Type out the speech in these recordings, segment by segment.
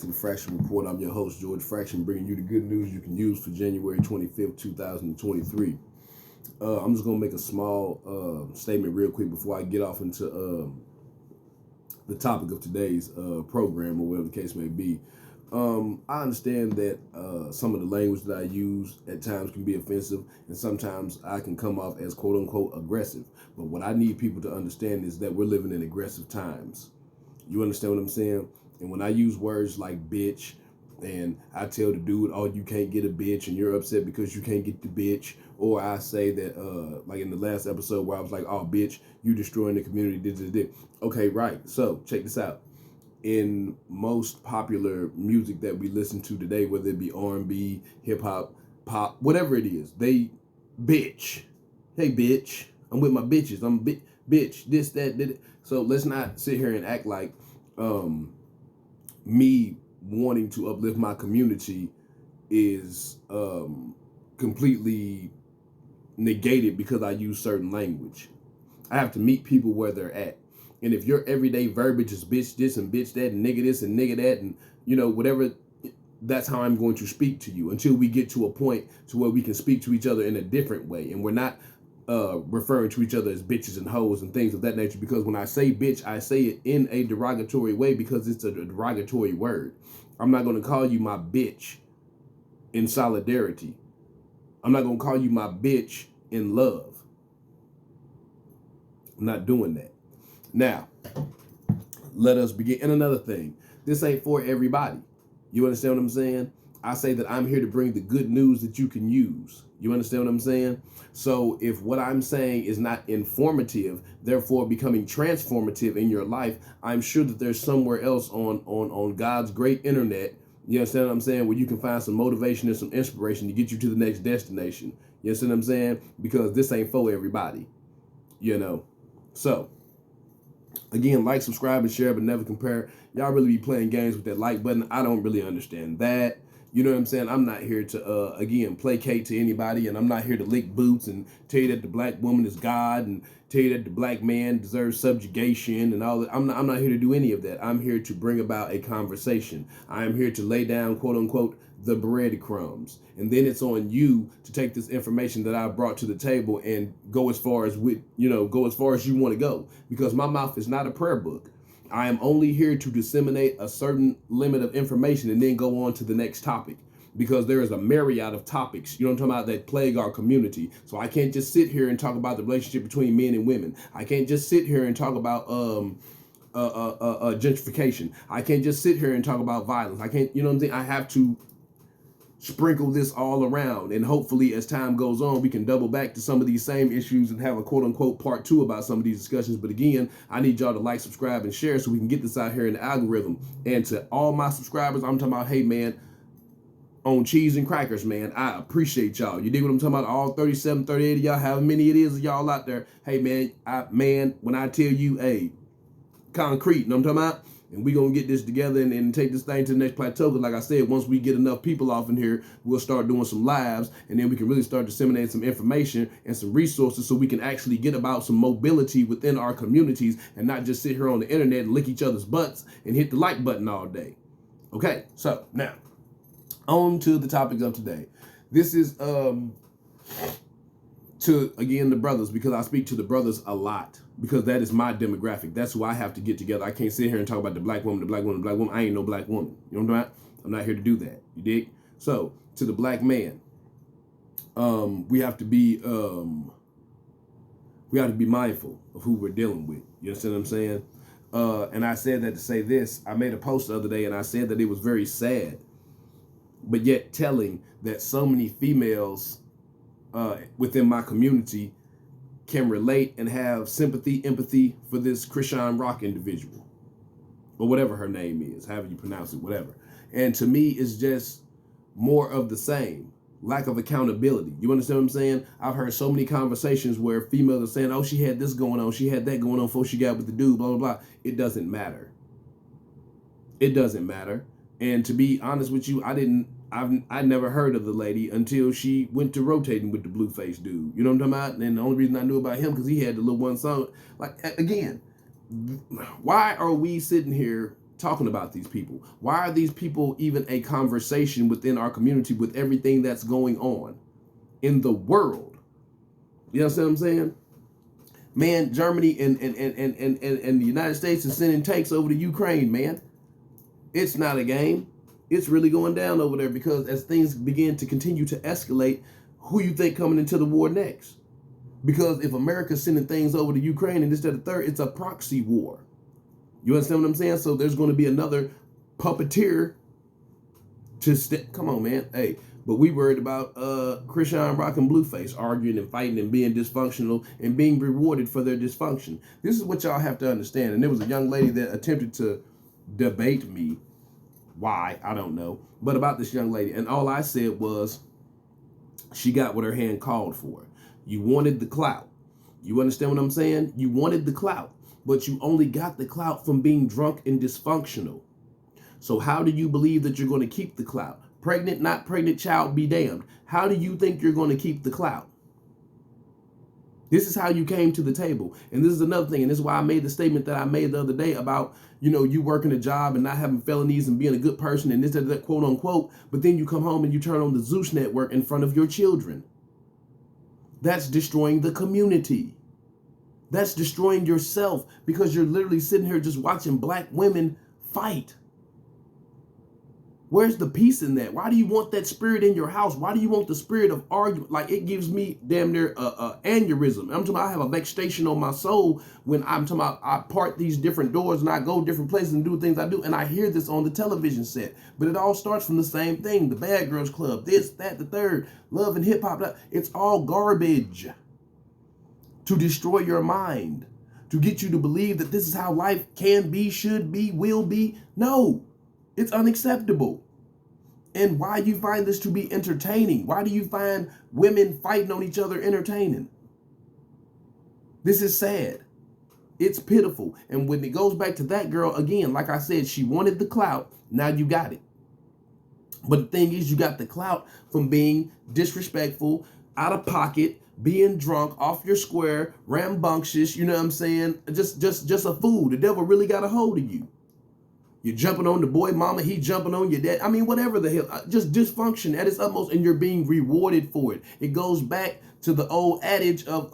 to the Fraction Report. I'm your host, George Fraction, bringing you the good news you can use for January 25th, 2023. I'm just going to make a small statement real quick before I get off into the topic of today's program, or whatever the case may be. I understand that some of the language that I use at times can be offensive, and sometimes I can come off as quote unquote aggressive. But what I need people to understand is that we're living in aggressive times. You understand what I'm saying? And when I use words like bitch, and I tell the dude, oh, you can't get a bitch, and you're upset because you can't get the bitch, or I say that, like in the last episode where I was like, oh, bitch, you destroying the community, Okay, right. So check this out. In most popular music that we listen to today, whether it be R&B, hip hop, pop, whatever it is, they bitch. Hey, bitch, I'm with my bitches. I'm bitch. This, that, that. So let's not sit here and act like me wanting to uplift my community is completely negated because I use certain language. I have to meet people where they're at. And if your everyday verbiage is bitch this and bitch that and nigga this and nigga that and, whatever, that's how I'm going to speak to you until we get to a point to where we can speak to each other in a different way. And we're not referring to each other as bitches and hoes and things of that nature, because when I say bitch, I say it in a derogatory way because it's a derogatory word. I'm not going to call you my bitch in solidarity. I'm not going to call you my bitch in love. I'm not doing that. Now, let us begin. And another thing, this ain't for everybody. You understand what I'm saying? I say that I'm here to bring the good news that you can use. You understand what I'm saying? So if what I'm saying is not informative, therefore becoming transformative in your life, I'm sure that there's somewhere else on God's great internet, you understand what I'm saying, where you can find some motivation and some inspiration to get you to the next destination. You understand what I'm saying? Because this ain't for everybody, So, again, like, subscribe, and share, but never compare. Y'all really be playing games with that like button. I don't really understand that. You know what I'm saying? I'm not here to, again, placate to anybody, and I'm not here to lick boots and tell you that the black woman is God and tell you that the black man deserves subjugation and all that. I'm not here to do any of that. I'm here to bring about a conversation. I'm here to lay down, quote unquote, the breadcrumbs. And then it's on you to take this information that I brought to the table and go as far as go as far as you want to go. Because my mouth is not a prayer book. I am only here to disseminate a certain limit of information and then go on to the next topic, because there is a myriad of topics, I'm talking about, that plague our community. So I can't just sit here and talk about the relationship between men and women. I can't just sit here and talk about gentrification. I can't just sit here and talk about violence. I can't, what I'm saying? I have to sprinkle this all around, and hopefully as time goes on we can double back to some of these same issues and have a quote unquote part 2 about some of these discussions. But again, I need y'all to like, subscribe, and share so we can get this out here in the algorithm. And to all my subscribers, I'm talking about, hey man, on cheese and crackers, man, I appreciate y'all. You dig what I'm talking about? All 37, 38 of y'all, however many it is of y'all out there. Hey man, when I tell you, hey, concrete, you know what I'm talking about? And we gonna get this together and take this thing to the next plateau. Because like I said, once we get enough people off in here, we'll start doing some lives, and then we can really start disseminating some information and some resources so we can actually get about some mobility within our communities and not just sit here on the internet and lick each other's butts and hit the like button all day. Okay, so now on to the topic of today. This is to, again, the brothers, because I speak to the brothers a lot, because that is my demographic. That's who I have to get together. I can't sit here and talk about the black woman, the black woman, the black woman. I ain't no black woman. You know what I'm talking about? I'm not here to do that. You dig? So to the black man, we have to be mindful of who we're dealing with. You understand what I'm saying? And I said that to say this. I made a post the other day, and I said that it was very sad, but yet telling, that so many females within my community can relate and have sympathy, empathy for this Chrisean Rock individual, or whatever her name is, however you pronounce it, whatever. And to me, it's just more of the same. Lack of accountability. You understand what I'm saying? I've heard so many conversations where females are saying, oh, she had this going on, she had that going on before she got with the dude, blah, blah, blah. It doesn't matter. It doesn't matter. And to be honest with you, I never heard of the lady until she went to rotating with the Blueface dude. You know what I'm talking about? And the only reason I knew about him because he had the little one song. Like, again, why are we sitting here talking about these people? Why are these people even a conversation within our community with everything that's going on in the world? You know what I'm saying? Man, Germany and the United States is sending tanks over to Ukraine, man. It's not a game. It's really going down over there, because as things begin to continue to escalate, who you think coming into the war next? Because if America's sending things over to Ukraine and this, that, the third, it's a proxy war. You understand what I'm saying? So there's going to be another puppeteer to come on, man. Hey, but we worried about Chrisean Rock and Blueface arguing and fighting and being dysfunctional and being rewarded for their dysfunction. This is what y'all have to understand. And there was a young lady that attempted to debate me. Why? I don't know. But about this young lady. And all I said was, she got what her hand called for. You wanted the clout. You understand what I'm saying? You wanted the clout, but you only got the clout from being drunk and dysfunctional. So how do you believe that you're going to keep the clout? Pregnant, not pregnant, child be damned. How do you think you're going to keep the clout? This is how you came to the table. And this is another thing. And this is why I made the statement that I made the other day about, you working a job and not having felonies and being a good person and this, that, quote unquote. But then you come home and you turn on the Zeus network in front of your children. That's destroying the community. That's destroying yourself, because you're literally sitting here just watching black women fight. Where's the peace in that? Why do you want that spirit in your house? Why do you want the spirit of argument? Like, it gives me damn near a aneurysm. I'm talking about I have a vexation on my soul when I'm talking about I part these different doors and I go different places and do things I do. And I hear this on the television set. But it all starts from the same thing. The Bad Girls Club, this, that, the third, love and hip hop. It's all garbage to destroy your mind, to get you to believe that this is how life can be, should be, will be. No. It's unacceptable. And why do you find this to be entertaining? Why do you find women fighting on each other entertaining? This is sad. It's pitiful. And when it goes back to that girl, again, like I said, she wanted the clout. Now you got it. But the thing is, you got the clout from being disrespectful, out of pocket, being drunk, off your square, rambunctious, you know what I'm saying? Just a fool. The devil really got a hold of you. You're jumping on the boy mama, he jumping on your dad. I mean, whatever the hell, just dysfunction at its utmost, and you're being rewarded for it. It goes back to the old adage of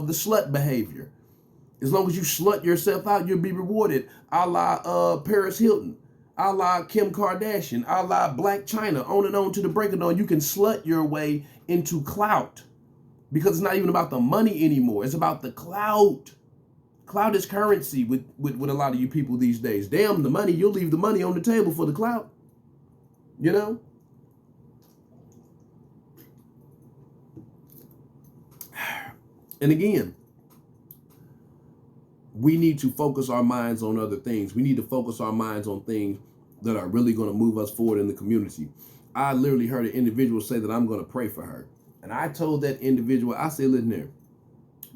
the slut behavior. As long as you slut yourself out, you'll be rewarded. A la Paris Hilton, a la Kim Kardashian, a la Black China, on and on to the break of dawn. You can slut your way into clout, because it's not even about the money anymore. It's about the clout. Clout is currency with a lot of you people these days. Damn the money, you'll leave the money on the table for the clout. You know? And again, we need to focus our minds on other things. We need to focus our minds on things that are really going to move us forward in the community. I literally heard an individual say that I'm going to pray for her. And I told that individual, I said, listen here.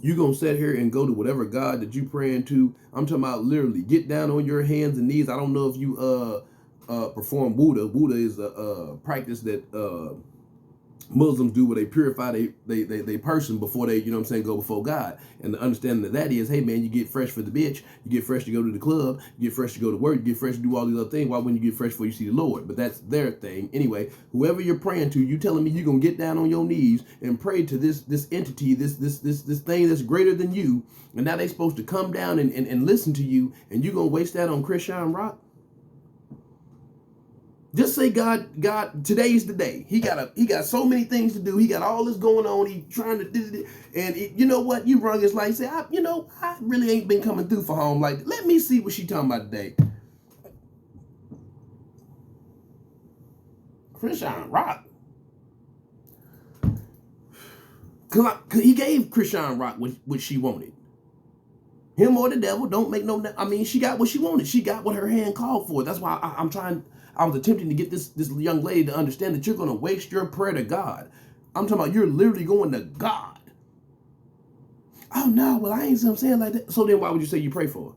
You're going to sit here and go to whatever God that you praying to. I'm talking about literally get down on your hands and knees. I don't know if you perform Buddha. Buddha is a practice that Muslims do where they purify they person before they, go before God. And the understanding of that is, hey man, you get fresh for the bitch, you get fresh to go to the club, you get fresh to go to work, you get fresh to do all these other things. Why wouldn't you get fresh before you see the Lord? But that's their thing. Anyway, whoever you're praying to, you telling me you're gonna get down on your knees and pray to this entity, this thing that's greater than you, and now they supposed to come down and listen to you, and you're gonna waste that on Chrisean Rock? Just say God, today's the day. He got so many things to do. He got all this going on. He trying to do, and you know what? You rung his light and say, I really ain't been coming through for home. Like, let me see what she talking about today. Chrisean Rock. Cause he gave Chrisean Rock what she wanted. Him or the devil, don't make no. I mean, she got what she wanted. She got what her hand called for. That's why I was attempting to get this young lady to understand that you're going to waste your prayer to God. I'm talking about you're literally going to God. Oh, no, well, I ain't saying like that. So then why would you say you pray for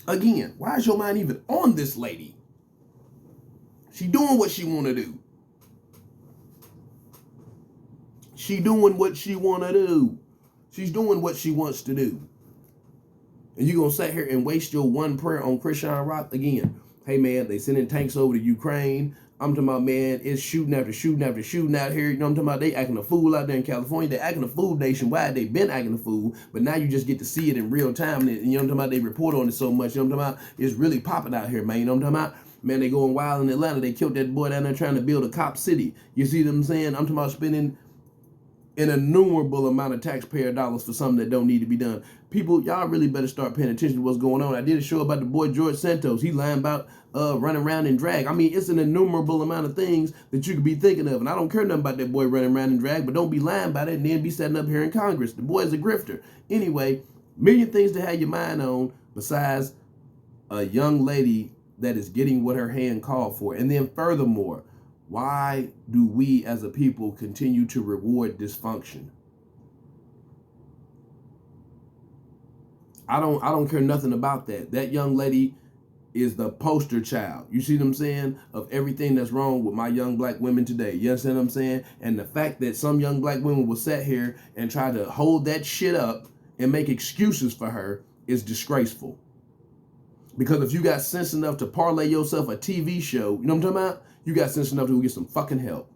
her? Again, why is your mind even on this lady? She doing what she want to do. She doing what she want to do. She's doing what she wants to do. And you gonna sit here and waste your one prayer on Krishan Rock again. Hey man, they sending tanks over to Ukraine. I'm talking about, man, it's shooting after shooting after shooting out here. You know what I'm talking about? They acting a fool out there in California. They acting a fool nationwide. They've been acting a fool, but now you just get to see it in real time. And you know what I'm talking about? They report on it so much. You know what I'm talking about? It's really popping out here, man. You know what I'm talking about? Man, they going wild in Atlanta. They killed that boy down there trying to build a cop city. You see what I'm saying? I'm talking about spending an innumerable amount of taxpayer dollars for something that don't need to be done. People, y'all really better start paying attention to what's going on. I did a show about the boy George Santos. He lying about running around in drag. I mean, it's an innumerable amount of things that you could be thinking of. And I don't care nothing about that boy running around in drag, but don't be lying about it and then be setting up here in Congress. The boy's a grifter. Anyway, million things to have your mind on besides a young lady that is getting what her hand called for. And then furthermore, why do we as a people continue to reward dysfunction? I don't care nothing about that. That young lady is the poster child. You see what I'm saying? Of everything that's wrong with my young black women today. You understand what I'm saying? And the fact that some young black women will sit here and try to hold that shit up and make excuses for her is disgraceful. Because if you got sense enough to parlay yourself a TV show, you know what I'm talking about? You got sense enough to go get some fucking help.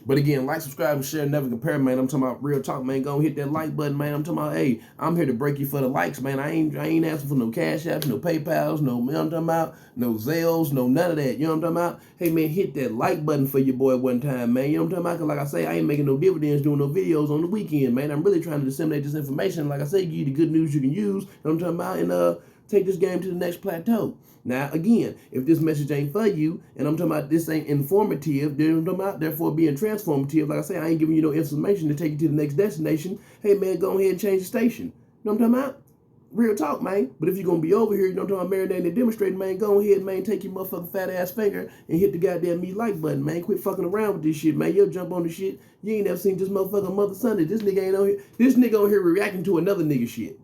But again, like, subscribe, and share, never compare, man. I'm talking about real talk, man. Go hit that like button, man. I'm talking about, hey, I'm here to break you for the likes, man. I ain't asking for no Cash Apps, no PayPals, no, you know what I'm talking about, no Zelles, no none of that. You know what I'm talking about? Hey, man, hit that like button for your boy one time, man. You know what I'm talking about? Because like I say, I ain't making no dividends doing no videos on the weekend, man. I'm really trying to disseminate this information. Like I say, give you the good news you can use. You know what I'm talking about? And take this game to the next plateau. Now, again, if this message ain't for you, and I'm talking about this ain't informative, then I'm talking about therefore being transformative, like I say, I ain't giving you no information to take you to the next destination. Hey, man, go ahead and change the station. You know what I'm talking about? Real talk, man. But if you're going to be over here, you know what I'm talking about, marinating and demonstrating, man, go ahead, man, take your motherfucking fat ass finger and hit the goddamn me like button, man. Quit fucking around with this shit, man. You'll jump on the shit. You ain't never seen this motherfucking Mother Sunday. This nigga ain't on here. This nigga on here reacting to another nigga shit.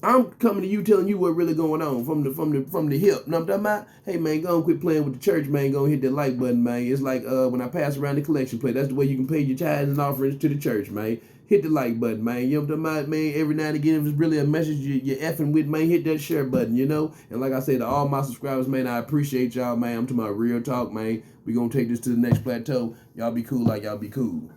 I'm coming to you telling you what really going on from the hip. You know what I'm talking about? Hey, man, go and quit playing with the church, man. Go and hit that like button, man. It's like when I pass around the collection plate. That's the way you can pay your tithes and offerings to the church, man. Hit the like button, man. You know what I'm talking about, man? Every now and again, if it's really a message you're effing with, man, hit that share button, you know? And like I said, to all my subscribers, man, I appreciate y'all, man. I'm talking about real talk, man. We gonna take this to the next plateau. Y'all be cool like y'all be cool.